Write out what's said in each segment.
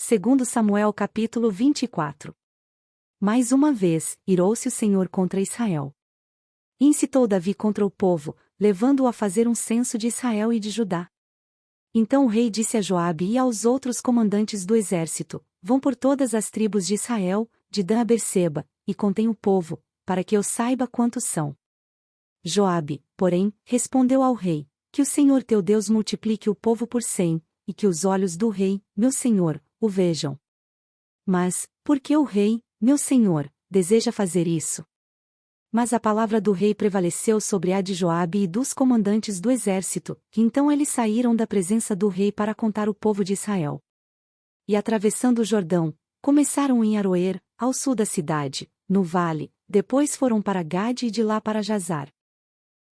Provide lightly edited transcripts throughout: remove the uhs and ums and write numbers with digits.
Segundo Samuel capítulo 24. Mais uma vez, irou-se o Senhor contra Israel. Incitou Davi contra o povo, levando-o a fazer um censo de Israel e de Judá. Então o rei disse a Joabe e aos outros comandantes do exército: vão por todas as tribos de Israel, de Dan a Berseba, e contem o povo, para que eu saiba quantos são. Joabe, porém, respondeu ao rei: que o Senhor teu Deus multiplique o povo por 100, e que os olhos do rei, meu senhor, o vejam. Mas, por que o rei, meu senhor, deseja fazer isso? Mas a palavra do rei prevaleceu sobre a de Joabe e dos comandantes do exército, que então eles saíram da presença do rei para contar o povo de Israel. E atravessando o Jordão, começaram em Aroer, ao sul da cidade, no vale, depois foram para Gade e de lá para Jazar.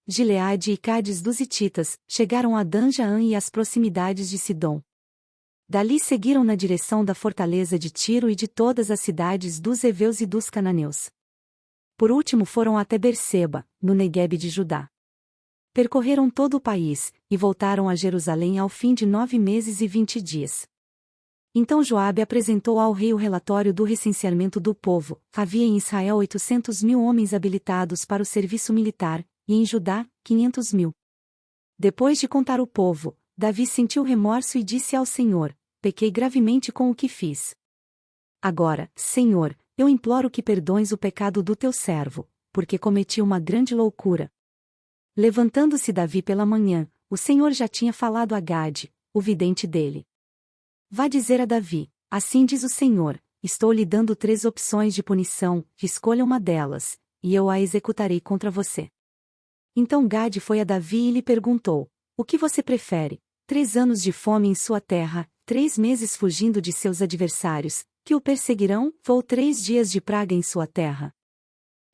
Gileade e Cádiz dos Hititas, chegaram a Dan-Jaã e às proximidades de Sidom. Dali seguiram na direção da fortaleza de Tiro e de todas as cidades dos heveus e dos cananeus. Por último foram até Berseba, no Neguebe de Judá. Percorreram todo o país, e voltaram a Jerusalém ao fim de 9 meses e 20 dias. Então Joabe apresentou ao rei o relatório do recenseamento do povo. Havia em Israel 800.000 homens habilitados para o serviço militar, e em Judá, 500.000. Depois de contar o povo, Davi sentiu remorso e disse ao Senhor: pequei gravemente com o que fiz. Agora, Senhor, eu imploro que perdoes o pecado do teu servo, porque cometi uma grande loucura. Levantando-se Davi pela manhã, o Senhor já tinha falado a Gade, o vidente dele. Vá dizer a Davi: assim diz o Senhor, estou lhe dando 3 opções de punição, escolha uma delas, e eu a executarei contra você. Então Gade foi a Davi e lhe perguntou: o que você prefere? 3 anos de fome em sua terra, 3 meses fugindo de seus adversários, que o perseguirão, ou 3 dias de praga em sua terra?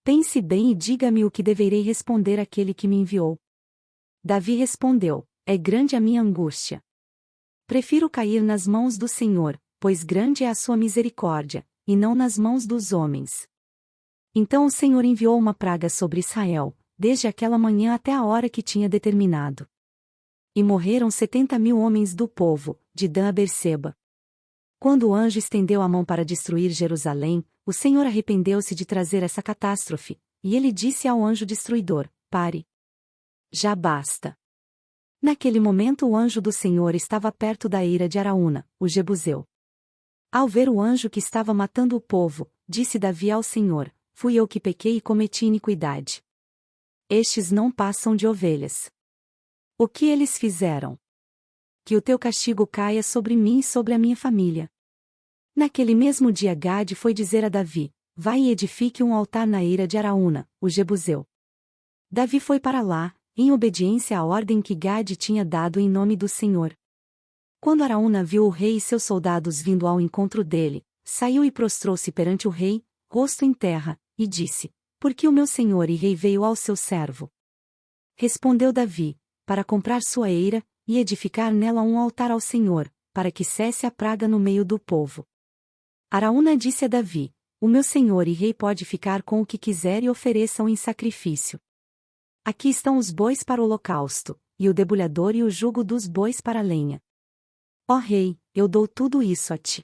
Pense bem e diga-me o que deverei responder àquele que me enviou. Davi respondeu: é grande a minha angústia. Prefiro cair nas mãos do Senhor, pois grande é a sua misericórdia, e não nas mãos dos homens. Então o Senhor enviou uma praga sobre Israel, desde aquela manhã até a hora que tinha determinado. E morreram 70.000 homens do povo, de Dan a Berseba. Quando o anjo estendeu a mão para destruir Jerusalém, o Senhor arrependeu-se de trazer essa catástrofe, e ele disse ao anjo destruidor: pare. Já basta. Naquele momento o anjo do Senhor estava perto da eira de Araúna, o Jebuseu. Ao ver o anjo que estava matando o povo, disse Davi ao Senhor: fui eu que pequei e cometi iniquidade. Estes não passam de ovelhas. O que eles fizeram? Que o teu castigo caia sobre mim e sobre a minha família. Naquele mesmo dia Gade foi dizer a Davi: vai e edifique um altar na eira de Araúna, o Jebuseu. Davi foi para lá, em obediência à ordem que Gade tinha dado em nome do Senhor. Quando Araúna viu o rei e seus soldados vindo ao encontro dele, saiu e prostrou-se perante o rei, rosto em terra, e disse: por que o meu senhor e rei veio ao seu servo? Respondeu Davi: para comprar sua eira, e edificar nela um altar ao Senhor, para que cesse a praga no meio do povo. Araúna disse a Davi: o meu senhor e rei pode ficar com o que quiser e ofereçam em sacrifício. Aqui estão os bois para o holocausto, e o debulhador e o jugo dos bois para a lenha. Ó rei, eu dou tudo isso a ti.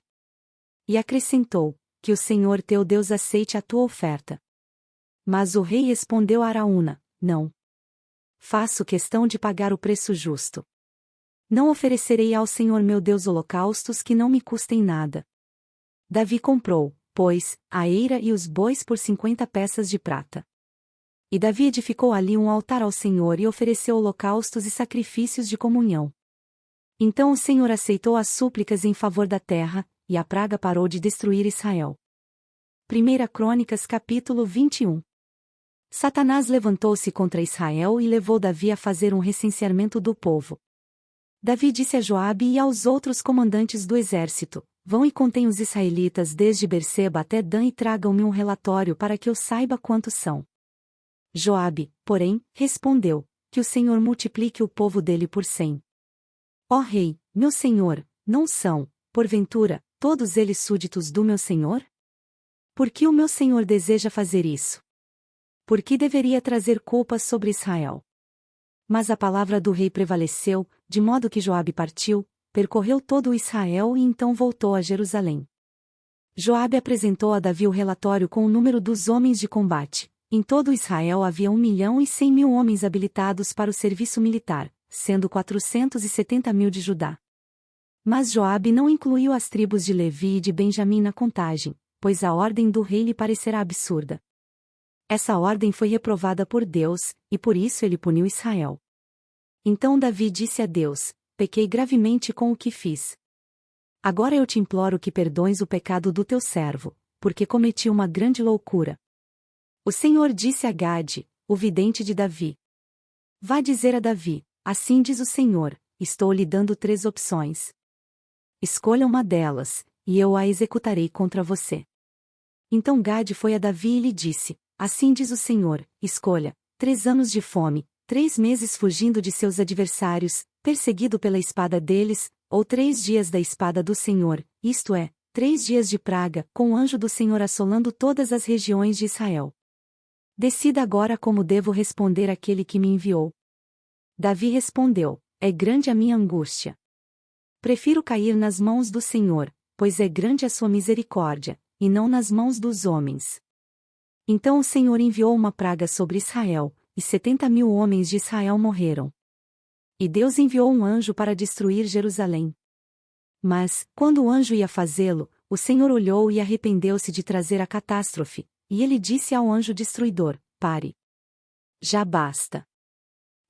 E acrescentou: que o Senhor teu Deus aceite a tua oferta. Mas o rei respondeu a Araúna: não. Faço questão de pagar o preço justo. Não oferecerei ao Senhor meu Deus holocaustos que não me custem nada. Davi comprou, pois, a eira e os bois por 50 peças de prata. E Davi edificou ali um altar ao Senhor e ofereceu holocaustos e sacrifícios de comunhão. Então o Senhor aceitou as súplicas em favor da terra, e a praga parou de destruir Israel. 1 Crônicas capítulo 21. Satanás levantou-se contra Israel e levou Davi a fazer um recenseamento do povo. Davi disse a Joabe e aos outros comandantes do exército: vão e contem os israelitas desde Berseba até Dan e tragam-me um relatório para que eu saiba quantos são. Joabe, porém, respondeu: que o Senhor multiplique o povo dele por 100. Ó rei, meu senhor, não são, porventura, todos eles súditos do meu senhor? Por que o meu senhor deseja fazer isso? Por que deveria trazer culpa sobre Israel? Mas a palavra do rei prevaleceu, de modo que Joabe partiu, percorreu todo o Israel e então voltou a Jerusalém. Joabe apresentou a Davi o relatório com o número dos homens de combate. Em todo Israel havia 1.100.000 homens habilitados para o serviço militar, sendo 470.000 de Judá. Mas Joabe não incluiu as tribos de Levi e de Benjamim na contagem, pois a ordem do rei lhe parecerá absurda. Essa ordem foi reprovada por Deus, e por isso ele puniu Israel. Então Davi disse a Deus: pequei gravemente com o que fiz. Agora eu te imploro que perdoes o pecado do teu servo, porque cometi uma grande loucura. O Senhor disse a Gade, o vidente de Davi: vá dizer a Davi, assim diz o Senhor, estou lhe dando 3 opções. Escolha uma delas, e eu a executarei contra você. Então Gade foi a Davi e lhe disse: assim diz o Senhor, escolha 3 anos de fome, 3 meses fugindo de seus adversários, perseguido pela espada deles, ou 3 dias da espada do Senhor, isto é, 3 dias de praga, com o anjo do Senhor assolando todas as regiões de Israel. Decida agora como devo responder àquele que me enviou. Davi respondeu: é grande a minha angústia. Prefiro cair nas mãos do Senhor, pois é grande a sua misericórdia, e não nas mãos dos homens. Então o Senhor enviou uma praga sobre Israel, e 70.000 homens de Israel morreram. E Deus enviou um anjo para destruir Jerusalém. Mas, quando o anjo ia fazê-lo, o Senhor olhou e arrependeu-se de trazer a catástrofe, e ele disse ao anjo destruidor: pare. Já basta.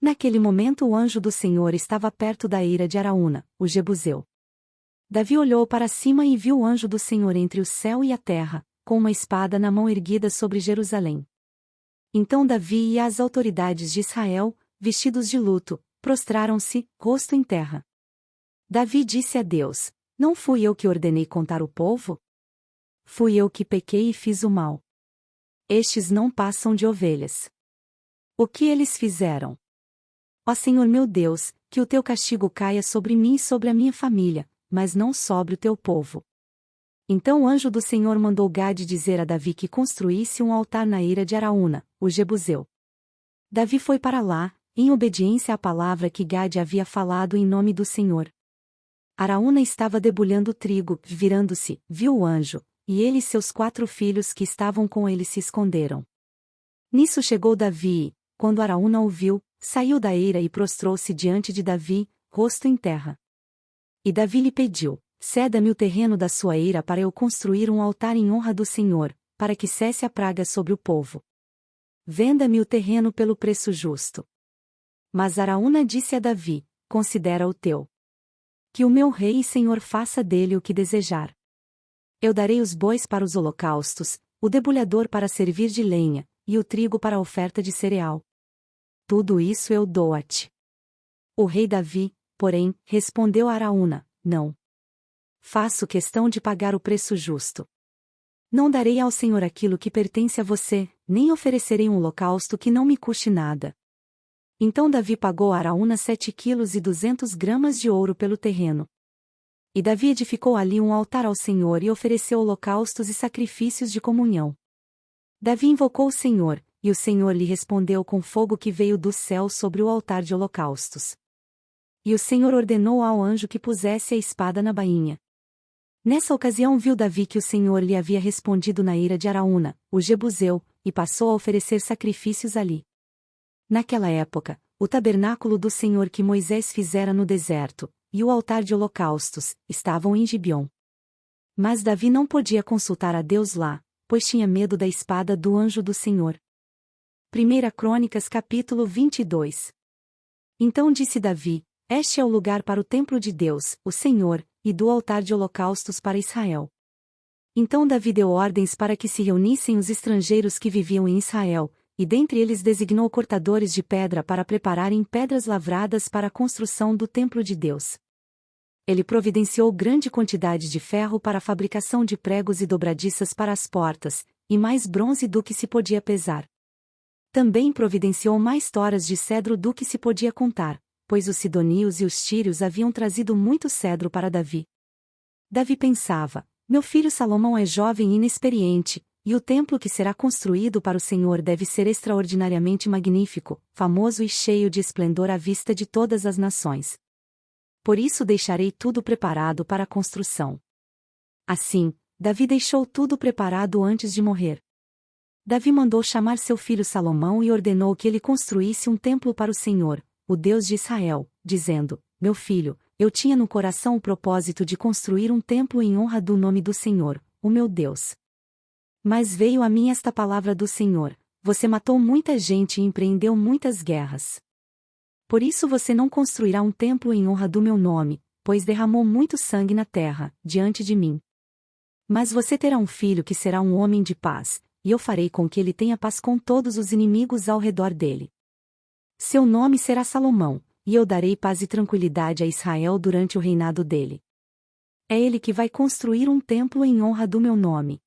Naquele momento o anjo do Senhor estava perto da eira de Araúna, o Jebuseu. Davi olhou para cima e viu o anjo do Senhor entre o céu e a terra, com uma espada na mão erguida sobre Jerusalém. Então Davi e as autoridades de Israel, vestidos de luto, prostraram-se, rosto em terra. Davi disse a Deus: não fui eu que ordenei contar o povo? Fui eu que pequei e fiz o mal. Estes não passam de ovelhas. O que eles fizeram? Ó Senhor meu Deus, que o teu castigo caia sobre mim e sobre a minha família, mas não sobre o teu povo. Então o anjo do Senhor mandou Gade dizer a Davi que construísse um altar na eira de Araúna, o Jebuseu. Davi foi para lá, em obediência à palavra que Gade havia falado em nome do Senhor. Araúna estava debulhando trigo, virando-se, viu o anjo, e ele e seus 4 filhos que estavam com ele se esconderam. Nisso chegou Davi e, quando Araúna o viu, saiu da eira e prostrou-se diante de Davi, rosto em terra. E Davi lhe pediu: ceda-me o terreno da sua eira para eu construir um altar em honra do Senhor, para que cesse a praga sobre o povo. Venda-me o terreno pelo preço justo. Mas Araúna disse a Davi: considera o teu. Que o meu rei e senhor faça dele o que desejar. Eu darei os bois para os holocaustos, o debulhador para servir de lenha, e o trigo para a oferta de cereal. Tudo isso eu dou a ti. O rei Davi, porém, respondeu a Araúna: não. Faço questão de pagar o preço justo. Não darei ao Senhor aquilo que pertence a você, nem oferecerei um holocausto que não me custe nada. Então Davi pagou a Araúna 7,2 kg de ouro pelo terreno. E Davi edificou ali um altar ao Senhor e ofereceu holocaustos e sacrifícios de comunhão. Davi invocou o Senhor, e o Senhor lhe respondeu com fogo que veio do céu sobre o altar de holocaustos. E o Senhor ordenou ao anjo que pusesse a espada na bainha. Nessa ocasião viu Davi que o Senhor lhe havia respondido na eira de Araúna, o Jebuseu, e passou a oferecer sacrifícios ali. Naquela época, o tabernáculo do Senhor que Moisés fizera no deserto, e o altar de holocaustos, estavam em Gibeon. Mas Davi não podia consultar a Deus lá, pois tinha medo da espada do anjo do Senhor. 1 Crônicas capítulo 22. Então disse Davi: este é o lugar para o templo de Deus, o Senhor, e do altar de holocaustos para Israel. Então Davi deu ordens para que se reunissem os estrangeiros que viviam em Israel, e dentre eles designou cortadores de pedra para prepararem pedras lavradas para a construção do templo de Deus. Ele providenciou grande quantidade de ferro para a fabricação de pregos e dobradiças para as portas, e mais bronze do que se podia pesar. Também providenciou mais toras de cedro do que se podia contar, pois os sidonios e os tírios haviam trazido muito cedro para Davi. Davi pensava: meu filho Salomão é jovem e inexperiente, e o templo que será construído para o Senhor deve ser extraordinariamente magnífico, famoso e cheio de esplendor à vista de todas as nações. Por isso deixarei tudo preparado para a construção. Assim, Davi deixou tudo preparado antes de morrer. Davi mandou chamar seu filho Salomão e ordenou que ele construísse um templo para o Senhor, o Deus de Israel, dizendo: Meu filho, eu tinha no coração o propósito de construir um templo em honra do nome do Senhor, o meu Deus. Mas veio a mim esta palavra do Senhor: você matou muita gente e empreendeu muitas guerras. Por isso você não construirá um templo em honra do meu nome, pois derramou muito sangue na terra, diante de mim. Mas você terá um filho que será um homem de paz, e eu farei com que ele tenha paz com todos os inimigos ao redor dele. Seu nome será Salomão, e eu darei paz e tranquilidade a Israel durante o reinado dele. É ele que vai construir um templo em honra do meu nome.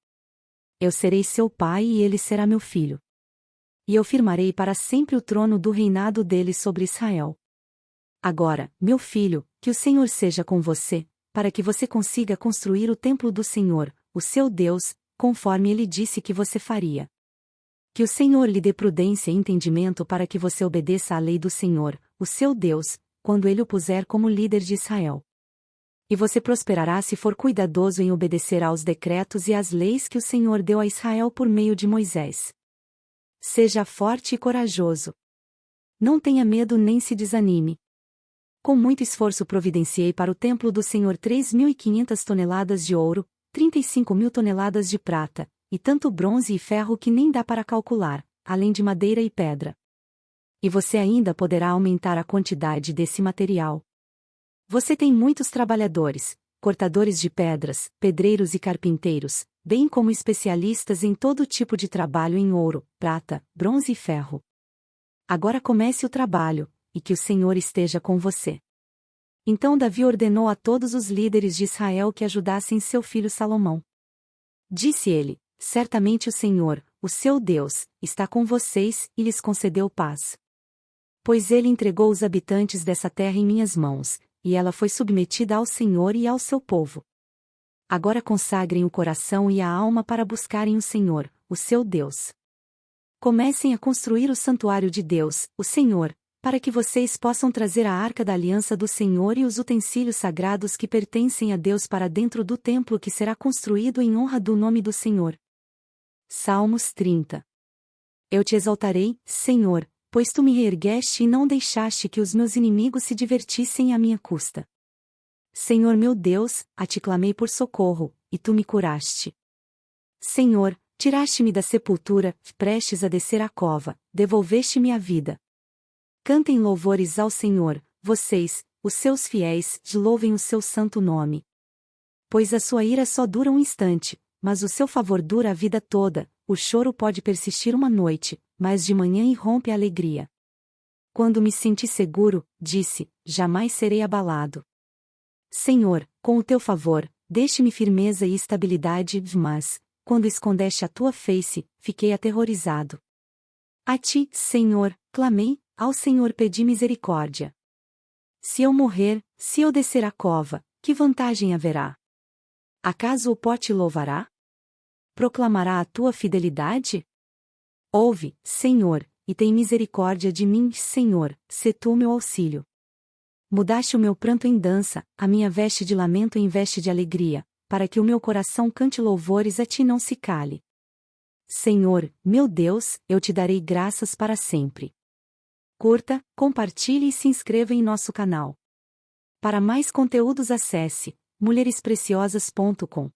Eu serei seu pai e ele será meu filho. E eu firmarei para sempre o trono do reinado dele sobre Israel. Agora, meu filho, que o Senhor seja com você, para que você consiga construir o templo do Senhor, o seu Deus, conforme ele disse que você faria. Que o Senhor lhe dê prudência e entendimento para que você obedeça à lei do Senhor, o seu Deus, quando ele o puser como líder de Israel. E você prosperará se for cuidadoso em obedecer aos decretos e às leis que o Senhor deu a Israel por meio de Moisés. Seja forte e corajoso. Não tenha medo nem se desanime. Com muito esforço providenciei para o templo do Senhor 3.500 toneladas de ouro, 35.000 toneladas de prata, e tanto bronze e ferro que nem dá para calcular, além de madeira e pedra. E você ainda poderá aumentar a quantidade desse material. Você tem muitos trabalhadores, cortadores de pedras, pedreiros e carpinteiros, bem como especialistas em todo tipo de trabalho em ouro, prata, bronze e ferro. Agora comece o trabalho, e que o Senhor esteja com você. Então Davi ordenou a todos os líderes de Israel que ajudassem seu filho Salomão. Disse ele: certamente o Senhor, o seu Deus, está com vocês e lhes concedeu paz. Pois ele entregou os habitantes dessa terra em minhas mãos, e ela foi submetida ao Senhor e ao seu povo. Agora consagrem o coração e a alma para buscarem o Senhor, o seu Deus. Comecem a construir o santuário de Deus, o Senhor, para que vocês possam trazer a arca da aliança do Senhor e os utensílios sagrados que pertencem a Deus para dentro do templo que será construído em honra do nome do Senhor. Salmos 30. Eu te exaltarei, Senhor, pois tu me reergueste e não deixaste que os meus inimigos se divertissem à minha custa. Senhor meu Deus, a ti clamei por socorro, e tu me curaste. Senhor, tiraste-me da sepultura, prestes a descer à cova, devolveste-me a vida. Cantem louvores ao Senhor, vocês, os seus fiéis, louvem o seu santo nome. Pois a sua ira só dura um instante, mas o seu favor dura a vida toda, o choro pode persistir uma noite, mas de manhã irrompe a alegria. Quando me senti seguro, disse, jamais serei abalado. Senhor, com o teu favor, deixe-me firmeza e estabilidade, mas, quando escondeste a tua face, fiquei aterrorizado. A ti, Senhor, clamei, ao Senhor pedi misericórdia. Se eu morrer, se eu descer a cova, que vantagem haverá? Acaso o pó te louvará? Proclamará a tua fidelidade? Ouve, Senhor, e tem misericórdia de mim, Senhor, sê tu meu auxílio. Mudaste o meu pranto em dança, a minha veste de lamento em veste de alegria, para que o meu coração cante louvores a ti e não se cale. Senhor, meu Deus, eu te darei graças para sempre. Curta, compartilhe e se inscreva em nosso canal. Para mais conteúdos acesse mulherespreciosas.com.